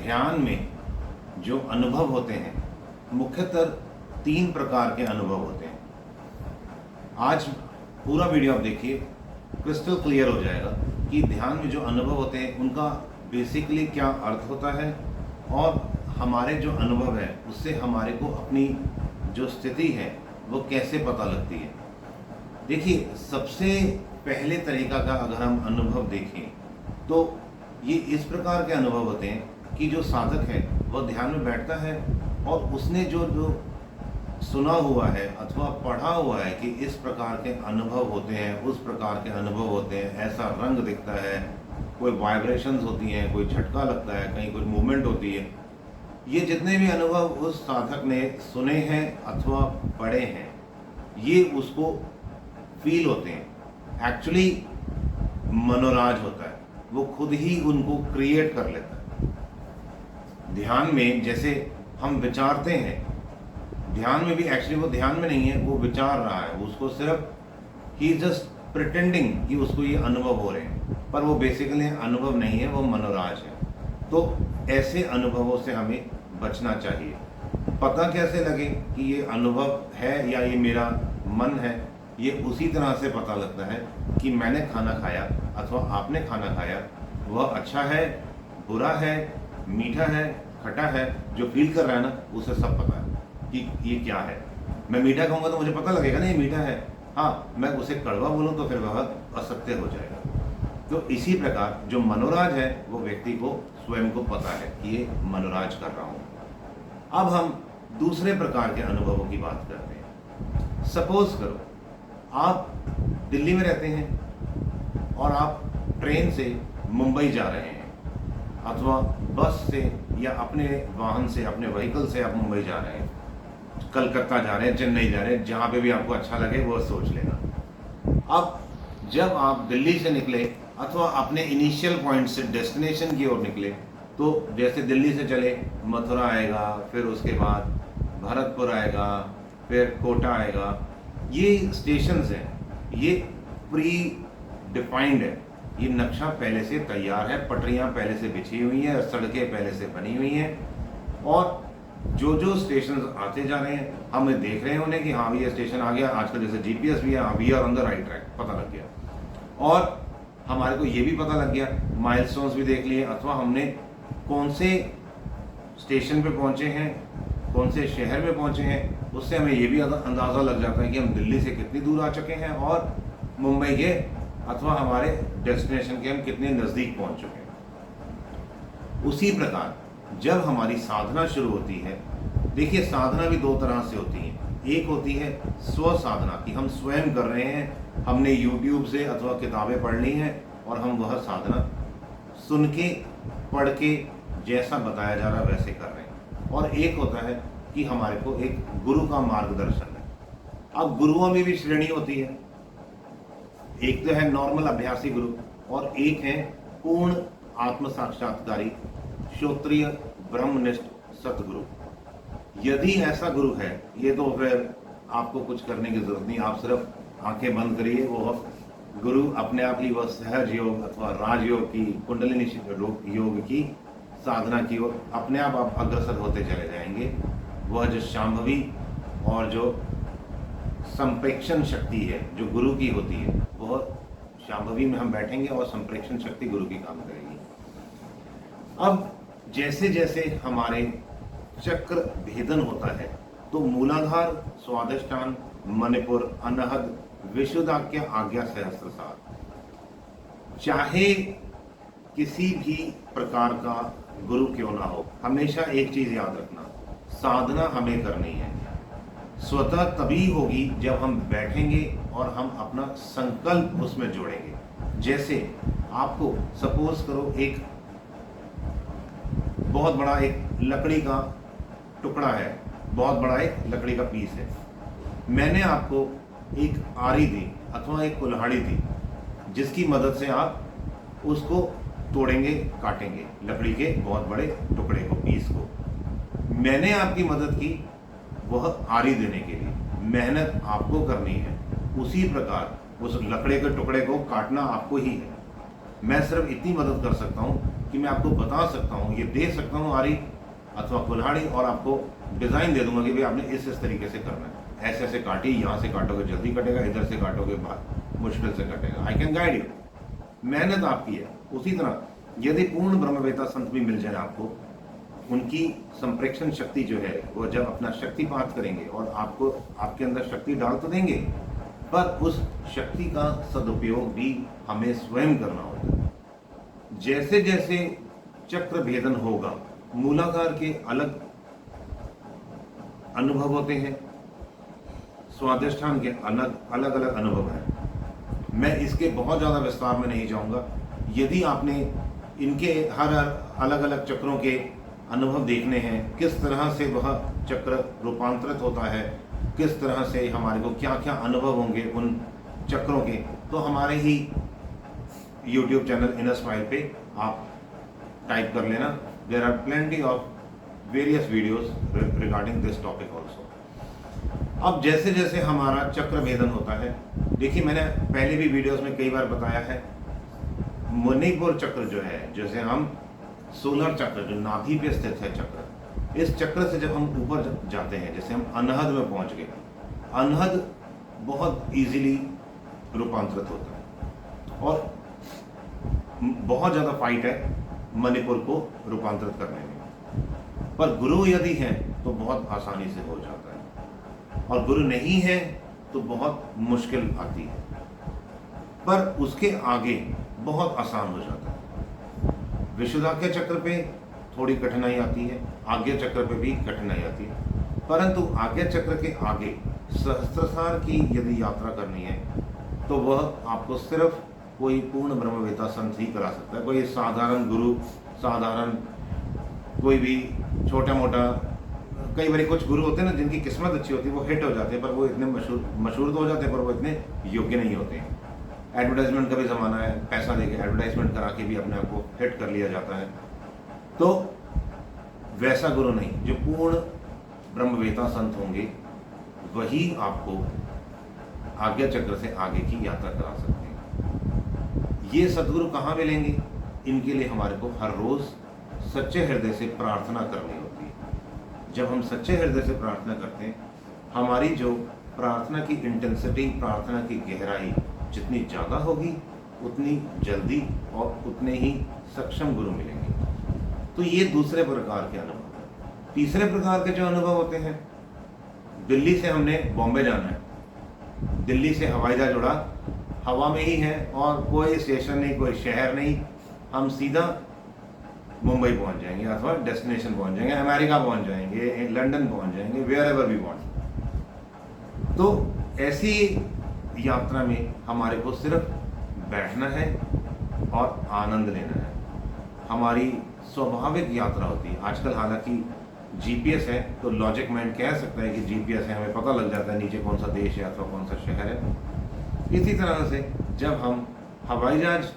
ध्यान में जो अनुभव होते हैं मुख्यतः 3 प्रकार के अनुभव होते हैं। आज पूरा वीडियो आप देखिए, क्रिस्टल क्लियर हो जाएगा कि ध्यान में जो अनुभव होते हैं उनका बेसिकली क्या अर्थ होता है और हमारे जो अनुभव है उससे हमारे को अपनी जो स्थिति है वो कैसे पता लगती है। देखिए, सबसे पहले तरीका का अगर हम अनुभव देखें तो ये इस प्रकार के अनुभव होते हैं कि जो साधक है वह ध्यान में बैठता है और उसने जो सुना हुआ है अथवा पढ़ा हुआ है कि इस प्रकार के अनुभव होते हैं, उस प्रकार के अनुभव होते हैं, ऐसा रंग दिखता है, कोई वाइब्रेशंस होती हैं, कोई झटका लगता है, कहीं कोई मूवमेंट होती है। ये जितने भी अनुभव उस साधक ने सुने हैं अथवा पढ़े हैं, ये उसको फील होते हैं। एक्चुअली मनोराज होता है, वो खुद ही उनको क्रिएट कर लेता है। ध्यान में जैसे हम विचारते हैं, ध्यान में भी एक्चुअली वो ध्यान में नहीं है, वो विचार रहा है, उसको सिर्फ ही जस्ट प्रिटेंडिंग कि उसको ये अनुभव हो रहे हैं, पर वो बेसिकली अनुभव नहीं है, वो मनोराज है। तो ऐसे अनुभवों से हमें बचना चाहिए। पता कैसे लगे कि ये अनुभव है या ये मेरा मन है? ये उसी तरह से पता लगता है कि मैंने खाना खाया अथवा आपने खाना खाया, वह अच्छा है, बुरा है, मीठा है, खट्टा है, जो फील कर रहा है ना उसे सब पता है कि ये क्या है। मैं मीठा खाऊंगा तो मुझे पता लगेगा ना ये मीठा है। हाँ, मैं उसे कड़वा बोलूँ तो फिर वह असत्य हो जाएगा। तो इसी प्रकार जो मनोराज है वो व्यक्ति को स्वयं को पता है कि ये मनोराज कर रहा हूँ। अब हम दूसरे प्रकार के अनुभवों की बात करते हैं। सपोज करो आप दिल्ली में रहते हैं और आप ट्रेन से मुंबई जा रहे हैं अथवा बस से या अपने वाहन से, अपने व्हीकल से आप मुंबई जा रहे हैं, कलकत्ता जा रहे हैं, चेन्नई जा रहे हैं, जहाँ पे भी आपको अच्छा लगे वो सोच लेना। अब जब आप दिल्ली से निकले अथवा अपने इनिशियल पॉइंट से डेस्टिनेशन की ओर निकले, तो जैसे दिल्ली से चले मथुरा आएगा, फिर उसके बाद भरतपुर आएगा, फिर कोटा आएगा। ये स्टेशंस हैं, ये प्री डिफाइंड है, ये नक्शा पहले से तैयार है, पटरियाँ पहले से बिछी हुई हैं, सड़कें पहले से बनी हुई हैं और जो जो स्टेशन आते जा रहे हैं हम देख रहे हैं उन्हें कि हाँ ये स्टेशन आ गया। आजकल जैसे जीपीएस भी है, हाँ we are on the right track, पता लग गया। और हमारे को ये भी पता लग गया, माइलस्टोन्स भी देख लिए अथवा हमने कौन से स्टेशन पे पहुंचे हैं, कौन से शहर में पहुंचे हैं, उससे हमें ये भी अंदाज़ा लग जाता है कि हम दिल्ली से कितनी दूर आ चुके हैं और मुंबई के अथवा हमारे डेस्टिनेशन के हम कितने नज़दीक पहुंच चुके हैं। उसी प्रकार जब हमारी साधना शुरू होती है, देखिए साधना भी 2 तरह से होती है। एक होती है स्व साधना कि हम स्वयं कर रहे हैं, हमने YouTube से अथवा किताबें पढ़ ली हैं और हम वह साधना सुन के पढ़ के जैसा बताया जा रहा वैसे कर रहे हैं। और एक होता है कि हमारे को एक गुरु का मार्गदर्शन है। अब गुरुओं में भी श्रेणी होती है, एक तो है नॉर्मल अभ्यासी गुरु और एक है पूर्ण आत्म साक्षात्कारी श्रोत्रिय ब्रह्मनिष्ठ सतगुरु। यदि ऐसा गुरु है ये तो फिर आपको कुछ करने की जरूरत नहीं, आप सिर्फ आंखें बंद करिए, वो गुरु अपने आप ही वह सहज योग अथवा राजयोग की, कुंडलिनी योग की साधना की ओर अपने आप अग्रसर होते चले जाएंगे। वह जो शांभवी और जो संप्रेक्षण शक्ति है जो गुरु की होती है, वह शांभवी में हम बैठेंगे और संप्रेक्षण शक्ति गुरु की काम करेगी। अब जैसे जैसे हमारे चक्र भेदन होता है तो मूलाधार, स्वादिष्ठान, मणिपुर, अनहद, विशुद्धाख्य, आज्ञा, सहस्त्रसार, चाहे किसी भी प्रकार का गुरु क्यों ना हो, हमेशा एक चीज याद रखना, साधना हमें करनी है। स्वतः तभी होगी जब हम बैठेंगे और हम अपना संकल्प उसमें जोड़ेंगे। जैसे आपको सपोज करो एक बहुत बड़ा एक लकड़ी का टुकड़ा है, बहुत बड़ा एक लकड़ी का पीस है, मैंने आपको एक आरी दी अथवा एक कुल्हाड़ी दी जिसकी मदद से आप उसको तोड़ेंगे, काटेंगे, लकड़ी के बहुत बड़े टुकड़े को, पीस को। मैंने आपकी मदद की वह आरी देने के लिए, मेहनत आपको करनी है। उसी प्रकार उस लकड़े के टुकड़े को काटना आपको ही है। मैं सिर्फ इतनी मदद कर सकता हूँ कि मैं आपको बता सकता हूँ, ये दे सकता हूँ आरी अथवा कुल्हाड़ी, और आपको डिज़ाइन दे दूंगा कि भाई आपने इस तरीके से करना है, ऐसे ऐसे काटी, यहाँ से काटोगे जल्दी कटेगा, इधर से काटोगे मुश्किल से कटेगा। I can guide you. मेहनत आपकी है। उसी तरह यदि पूर्ण ब्रह्मवेता संत भी मिल जाए आपको, उनकी संप्रेक्षण शक्ति जो है वो जब अपना शक्तिपात करेंगे और आपको आपके अंदर शक्ति डाल तो देंगे, पर उस शक्ति का सदुपयोग भी हमें स्वयं करना होगा। जैसे जैसे चक्र भेदन होगा, मूलाधार के अलग अनुभव होते हैं, स्वादिष्ठान के अलग अलग अलग अनुभव हैं। मैं इसके बहुत ज़्यादा विस्तार में नहीं जाऊंगा। यदि आपने इनके हर अलग अलग चक्रों के अनुभव देखने हैं, किस तरह से वह चक्र रूपांतरित होता है, किस तरह से हमारे को क्या क्या अनुभव होंगे उन चक्रों के, तो हमारे ही YouTube चैनल इनर स्माइल पे आप टाइप कर लेना। There are plenty of various videos regarding this topic also. अब जैसे जैसे हमारा चक्र भेदन होता है, देखिए मैंने पहले भी वीडियोस में कई बार बताया है, मणिपुर चक्र जो है, जैसे हम सोलर चक्र जो नाभि पे स्थित है चक्र, इस चक्र से जब हम ऊपर जाते हैं, जैसे हम अनहद में पहुंच गए, अनहद बहुत इजीली रूपांतरित होता है और बहुत ज़्यादा फाइट है मणिपुर को रूपांतरित करने में, पर गुरु यदि है तो बहुत आसानी से हो जाता है, और गुरु नहीं है तो बहुत मुश्किल आती है, पर उसके आगे बहुत आसान हो जाता है। विशुद्धाज्ञा चक्र पे थोड़ी कठिनाई आती है, आज्ञा चक्र पे भी कठिनाई आती है, परंतु आज्ञा चक्र के आगे सहस्त्रसार की यदि यात्रा करनी है तो वह आपको सिर्फ कोई पूर्ण ब्रह्मवेता संत ही करा सकता है। कोई साधारण गुरु, साधारण कोई भी छोटा मोटा, कई बार कुछ गुरु होते हैं ना जिनकी किस्मत अच्छी होती है, वो हिट हो जाते हैं, पर वो इतने मशहूर तो हो जाते हैं, पर वो इतने योग्य नहीं होते हैं। एडवर्टाइजमेंट का भी ज़माना है, पैसा देके एडवर्टाइजमेंट करा के भी अपने आप को हिट कर लिया जाता है। तो वैसा गुरु नहीं, जो पूर्ण ब्रह्मवेता संत होंगे वही आपको आज्ञा चक्र से आगे की यात्रा करा सकते हैं। ये सदगुरु कहाँ मिलेंगे? इनके लिए हमारे को हर रोज़ सच्चे हृदय से प्रार्थना करनी होती है। जब हम सच्चे हृदय से प्रार्थना करते हैं, हमारी जो प्रार्थना की इंटेंसिटी, प्रार्थना की गहराई जितनी ज़्यादा होगी, उतनी जल्दी और उतने ही सक्षम गुरु मिलेंगे। तो ये दूसरे प्रकार के अनुभव हैं। तीसरे प्रकार के जो अनुभव होते हैं, दिल्ली से हमने बॉम्बे जाना है, दिल्ली से हवाई जहाज उड़ा, हवा में ही है और कोई स्टेशन नहीं, कोई शहर नहीं, हम सीधा मुंबई पहुंच जाएंगे अथवा डेस्टिनेशन पहुंच जाएंगे, अमेरिका पहुंच जाएंगे, लंदन पहुंच जाएंगे, वेयर एवर वी वांट। तो ऐसी यात्रा में हमारे को सिर्फ बैठना है और आनंद लेना है। हमारी स्वाभाविक यात्रा होती है। आजकल हालांकि जीपीएस है तो लॉजिक माइंड कह सकता है कि जीपीएस है, हमें पता लग जाता है नीचे कौन सा देश है अथवा कौन सा शहर है। इसी तरह से जब हम हवाई जहाज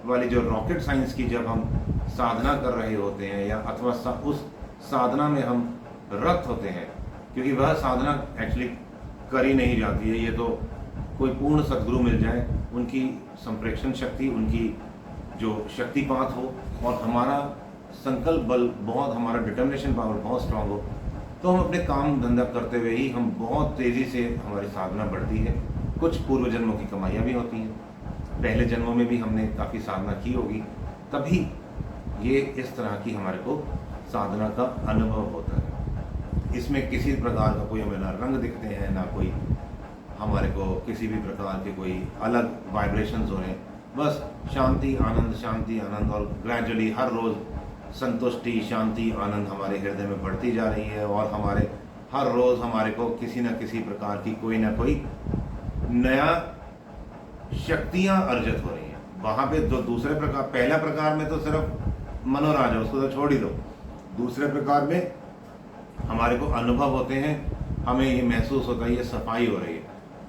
वाली जो रॉकेट साइंस की जब हम साधना कर रहे होते हैं या अथवा उस साधना में हम रत होते हैं, क्योंकि वह साधना एक्चुअली करी नहीं जाती है, ये तो कोई पूर्ण सद्गुरु मिल जाए, उनकी संप्रेक्षण शक्ति, उनकी जो शक्तिपात हो और हमारा संकल्प बल बहुत, हमारा डिटर्मिनेशन पावर बहुत स्ट्रांग हो, तो हम अपने काम धंधा करते हुए ही हम बहुत तेज़ी से हमारी साधना बढ़ती है। कुछ पूर्व जन्मों की कमाइयाँ भी होती हैं, पहले जन्मों में भी हमने काफ़ी साधना की होगी, तभी ये इस तरह की हमारे को साधना का अनुभव होता है। इसमें किसी प्रकार का कोई हमें ना रंग दिखते हैं, ना कोई हमारे को किसी भी प्रकार के कोई अलग वाइब्रेशंस हो रहे हैं, बस शांति आनंद, और ग्रेजुअली हर रोज़ संतुष्टि, शांति, आनंद हमारे हृदय में बढ़ती जा रही है, और हमारे हर रोज़ हमारे को किसी न किसी प्रकार की कोई ना कोई नया शक्तियाँ अर्जित हो रही हैं। वहाँ पे जो दूसरे प्रकार, पहला प्रकार में तो सिर्फ मनोराज है, उसको तो छोड़ ही दो। दूसरे प्रकार में हमारे को अनुभव होते हैं, हमें ये महसूस होता है ये सफाई हो रही है।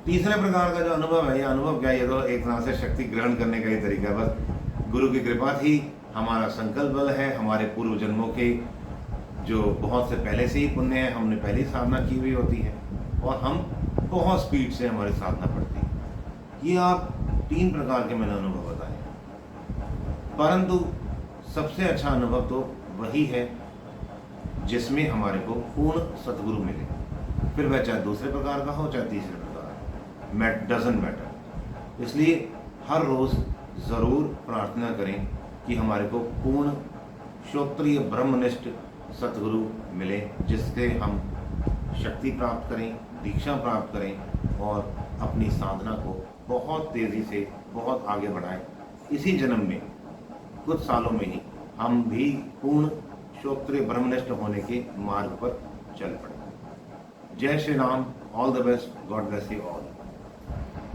तीसरे प्रकार का जो अनुभव है, ये अनुभव क्या है, ये तो एक तरह से शक्ति ग्रहण करने का ही तरीका है। बस गुरु की कृपा थी, हमारा संकल्प बल है, हमारे पूर्व जन्मों के जो बहुत से पहले से ही पुण्य है, हमने पहले ही साधना की हुई होती है, और हम बहुत स्पीड से हमारी साधना बढ़ती है। ये आप तीन प्रकार के मैंने अनुभव बताए। परंतु सबसे अच्छा अनुभव तो वही है जिसमें हमारे को पूर्ण सतगुरु मिले, फिर वह चाहे दूसरे प्रकार का हो चाहे तीसरे प्रकार, डजंट मैटर। इसलिए हर रोज़ ज़रूर प्रार्थना करें कि हमारे को पूर्ण श्रोत्रिय ब्रह्मनिष्ठ सतगुरु मिले, जिससे हम शक्ति प्राप्त करें, दीक्षा प्राप्त करें और अपनी साधना को बहुत तेज़ी से बहुत आगे बढ़ाएं। इसी जन्म में कुछ सालों में ही हम भी पूर्ण श्रोत्रिय ब्रह्मनिष्ठ होने के मार्ग पर चल पड़े। जय Shri Ram, all the best, God bless you all.